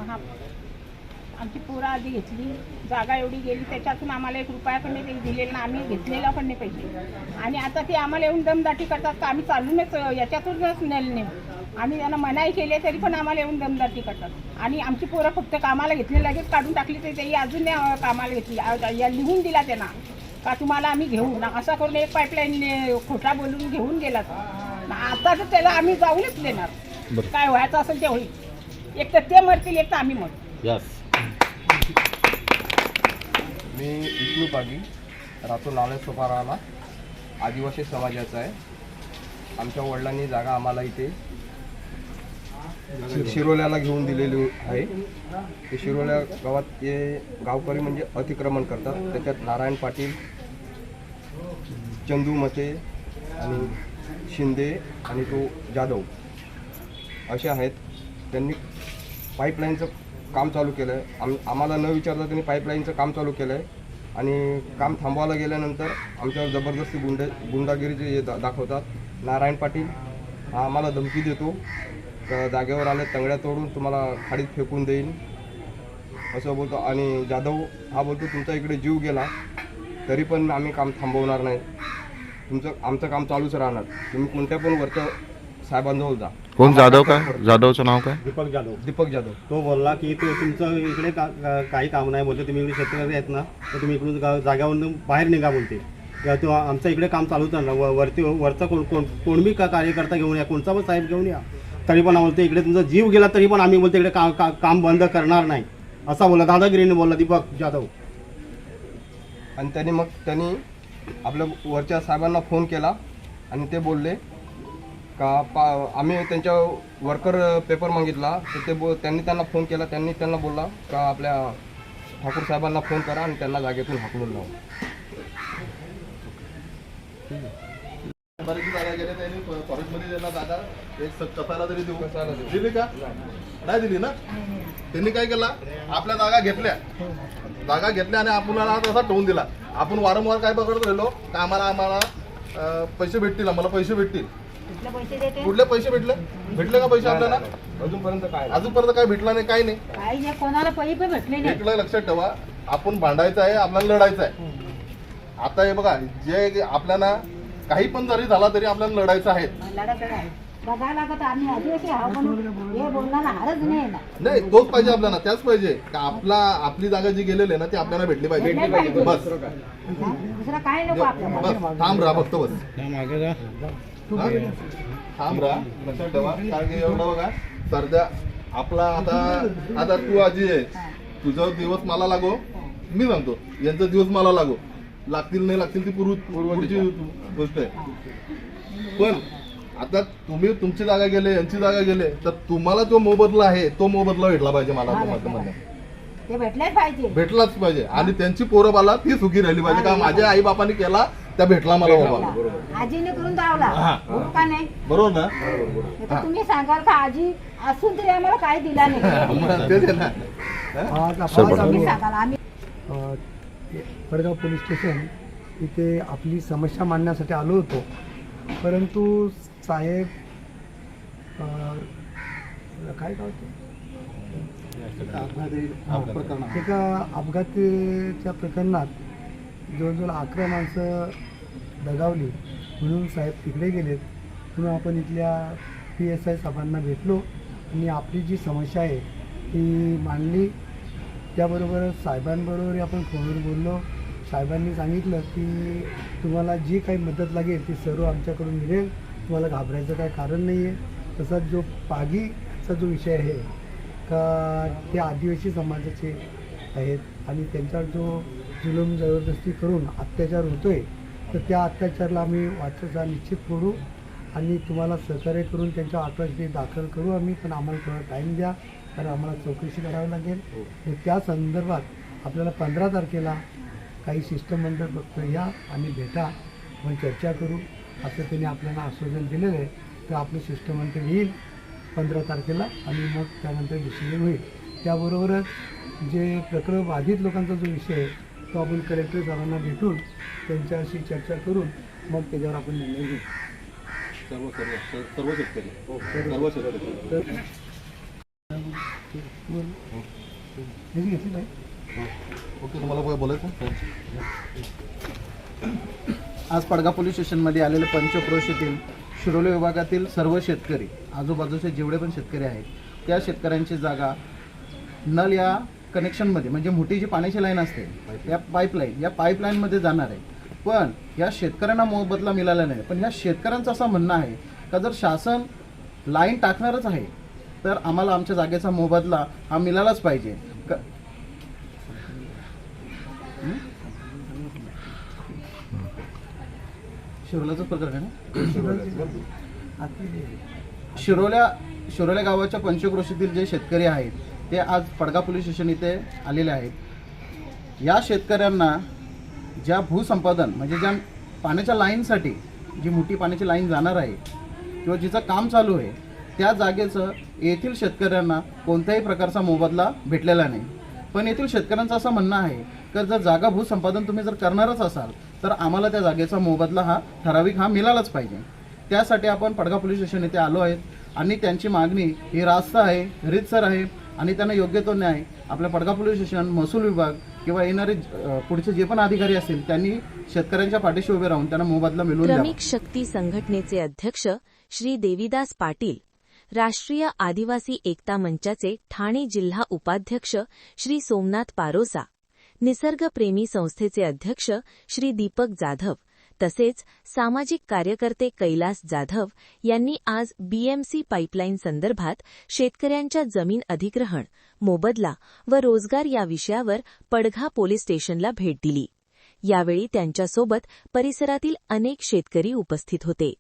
महा आमची पोरं आधी घेतली, जागा एवढी गेली, त्याच्यातून आम्हाला 1 रुपया पण नाही दिलेला, आम्ही घेतलेला पण नाही पैसे. आणि आता ते आम्हाला येऊन दमदाटी करतात का आम्ही चालूनच याच्यातूनच नेलं नाही. आम्ही त्यांना मनाई केली तरी पण आम्हाला येऊन दमदाटी करतात. आणि आमची पोरं फक्त कामाला घेतली, लगेच काढून टाकली, तर तेही अजून नाही कामाला घेतली. लिहून दिला त्यांना का तुम्हाला आम्ही घेऊ ना, असा करून एक पाईपलाईन खोटा बोलून घेऊन गेला. आता तर त्याला आम्ही जाऊनच देणार, काय व्हायचं असेल ते होईल. एक तर ते मरतील, एक तर आम्ही मरतो. मी विष्णू पागी राहतो नाळे सोपाराला, आदिवासी समाजाचा आहे. आमच्या वडिलांनी जागा आम्हाला इथे शिरोल्याला घेऊन दिलेली आहे. ते शिरोल्या गावात ते गावकरी म्हणजे अतिक्रमण करतात. त्याच्यात नारायण पाटील, चंदू मते आणि शिंदे आणि तो जाधव असे आहेत. त्यांनी पाईपलाईनचं काम चालू केलं आहे. आम्हाला न विचारता त्यांनी पाईपलाईनचं काम चालू केलं आहे. आणि काम थांबवायला गेल्यानंतर आमच्यावर जबरदस्ती गुंडागिरी जे दाखवतात. नारायण पाटील हा आम्हाला धमकी देतो, जागेवर आले तंगड्या तोडून तुम्हाला खाडीत फेकून देईन असं बोलतो. आणि जाधव हा बोलतो तुमचा इकडे जीव गेला तरी पण आम्ही काम थांबवणार नाही, आमचं काम चालूच राहणार, तुम्ही कोणत्या पण वरचं साहेबांजवळ जा. कोण जाधव? काय जाधवचं नाव काय? दीपक जाधव. तो बोलला की तो तुमचं इकडे काही काम नाही बोलते, तुम्ही इकडे शेतकरी आहेत ना, तर तुम्ही इकडून जाग्यावरून बाहेर निघा बोलते. तो आमचं इकडे काम चालूच राहणार, वरचा कोण बी कार्यकर्ता घेऊन या, कोणचा पण साहेब घेऊन या, तरी पण बोलते इकडे तुमचा जीव गेला तरी पण आम्ही बोलते इकडे काम बंद करणार नाही, असा बोलला दादागिरीने बोलला दीपक जाधव. आणि त्यांनी आपल्या वरच्या साहेबांना फोन केला आणि ते बोलले का आम्ही त्यांच्या वर्कर पेपर मागितला, तर त्यांनी त्यांना फोन केला. त्यांना बोलला का आपल्या ठाकूर साहेबांना फोन करा आणि त्यांना जागेतून हाकलून लावा. बरेचशी जागा गेल्या त्यांनी फॉरेस्टमध्ये त्यांना जागा एक कसायला तरी दिली का नाही दिली ना. त्यांनी काय केला, आपल्या जागा घेतल्या आणि आपल्याला तसा टोन दिला. आपण वारंवार काय पकडत राहिलो का आम्हाला पैसे भेटतील, आम्हाला पैसे भेटतील. कुठले पैसे भेटले का पैसे आपल्याला? अजूनपर्यंत काय भेटला नाही, काही नाही. कोणाला पैसे भेटले नाही. इकडे लक्षात ठेवा, आपण भांडायचं आहे, आपल्याला लढायचं आहे. आता हे बघा, जे आपल्याला काही पण जरी झाला तरी आपल्याला लढायचं आहे. नाही तोच पाहिजे आपल्याला, त्याच पाहिजे का आपली जागा जी गेलेली आहे ना ती आपल्याला भेटली पाहिजे. बस थांब राहा, फक्त बस थांब राहा. लक्षात ठेवा, कारण की एवढं बघा सध्या आपला आता तू आजी आहे, तुझा दिवस मला लागो, मी सांगतो यांचा दिवस मला लागो, लागतील नाही लागतील ती पूर्वची गोष्ट आहे. पण आता तुम्ही तुमची जागा गेले, यांची जागा गेले, तर तुम्हाला जो मोबदला आहे तो मोबदला भेटला पाहिजे. मला भेटलाच पाहिजे. आणि त्यांची पोरं बाला ती सुखी राहिली पाहिजे का माझ्या आई बापाने केला त्या भेटला मला बाबा. आजीने करून दावला बरोबर ना. तुम्ही सांगाल का आजी असून तरी आम्हाला काय दिला नाही. तेच आहे ना. वडगाव पोलीस स्टेशन इथे आपली समस्या मांडण्यासाठी आलो होतो, परंतु साहेब काय गाव एका अपघाताच्या प्रकरणात जवळजवळ 11 माणसं दगावली म्हणून साहेब तिकडे गेलेत. म्हणून आपण इथल्या PSI साहेबांना भेटलो आणि आपली जी समस्या आहे ती मांडली. त्याबरोबरच साहेबांबरोबर आपण फोनवर बोललो. साहेबांनी सांगितलं की तुम्हाला जी काही मदत लागेल ती सर्व आमच्याकडून मिळेल, तुम्हाला घाबरायचं काही कारण नाही आहे. तसाच जो पागीचा जो विषय आहे का ते आदिवासी समाजाचे आहेत आणि त्यांच्यावर जो जुलूम जबरदस्ती करून अत्याचार होतो आहे, तर त्या अत्याचाराला आम्ही वाचायचा निश्चित करू आणि तुम्हाला सहकार्य करून त्यांच्या आत्महत्ये दाखल करू आम्ही. पण आम्हाला थोडा टाईम द्या, कारण आम्हाला चौकशी करावी लागेल. आणि त्या संदर्भात आपल्याला 15 तारखेला काही शिष्टमंडळ फक्त या आणि भेटा, आपण चर्चा करू असं त्यांनी आपल्याला आश्वासन दिलेलं आहे. तर आपलं शिष्टमंडळ येईल 15 तारखेला आणि मग त्यानंतर डिसिजन होईल. त्याबरोबरच जे प्रकरण बाधित लोकांचा जो विषय आहे तो आपण कलेक्टर साहेबांना भेटून त्यांच्याशी चर्चा करून मग त्याच्यावर आपण निर्णय घेऊ. सर्व शेतकरी ह्याची घेतली नाही. ओके, तुम्हाला काय बोलायचं? आज पडगा पोलीस स्टेशनमध्ये आलेले पंचक्रोश येथील शिरोली विभागातील सर्व शेतकरी, आजूबाजूचे जेवढे पण शेतकरी आहेत, त्या शेतकऱ्यांची जागा नल या कनेक्शनमध्ये, म्हणजे मोठी जी पाण्याची लाईन असते या पाईपलाईनमध्ये जाणार आहे. पण या शेतकऱ्यांना मोबदला मिळाला नाही. पण या शेतकऱ्यांचं असं म्हणणं आहे का जर शासन लाईन टाकणारच आहे तर आम्हाला आमच्या जागेचा मोबदला हा मिळालाच पाहिजे. शिरोल्याचं प्रकरण आहे ना. शिरोल्या गावाच्या पंचक्रोशीतील जे शेतकरी आहेत ते आज पडगा पोलीस स्टेशन इथे आलेले आहेत. या शेतकऱ्यांना ज्या भूसंपादन म्हणजे ज्या पाण्याच्या लाईनसाठी जी मोठी पाण्याची लाईन जाणार आहे किंवा जिचं काम चालू आहे त्या जागेचं येथील शेतकऱ्यांना कोणत्याही प्रकारचा मोबदला भेटलेला नाही. पण येथील शेतकऱ्यांचं असं म्हणणं आहे की जर जागा भूसंपादन तुम्ही जर करणारच असाल तर आम्हाला त्या जागेचा मोबदला हा ठराविक हा मिळालाच पाहिजे. त्यासाठी आपण पडगा पोलीस स्टेशन इथे आलो आहेत आणि त्यांची मागणी ही रास्त आहे, रीतसर आहे आणि त्यांना योग्य तो न्याय आपल्या पडगा पोलीस स्टेशन, महसूल विभाग किंवा येणारे पुढचे जे पण अधिकारी असतील त्यांनी शेतकऱ्यांच्या पाठीशी उभे राहून त्यांना मोबदला मिळवून द्यावा. क्रमिक शक्ती संघटनेचे अध्यक्ष श्री देवीदास पाटील, राष्ट्रीय आदिवासी एकता मंचाचे ठाणे जिल्हा उपाध्यक्ष श्री सोमनाथ पारोसा, निसर्गप्रेमी संस्थेचे अध्यक्ष श्री दीपक जाधव तसेच सामाजिक कार्यकर्ते कैलास जाधव यांनी आज बीएमसी पाईपलाईन संदर्भात शेतकऱ्यांच्या जमीन अधिग्रहण, मोबदला व रोजगार या विषयावर पडघा पोलीस स्टेशनला भेट दिली. यावेळी त्यांच्यासोबत परिसरातील अनेक शेतकरी उपस्थित होते.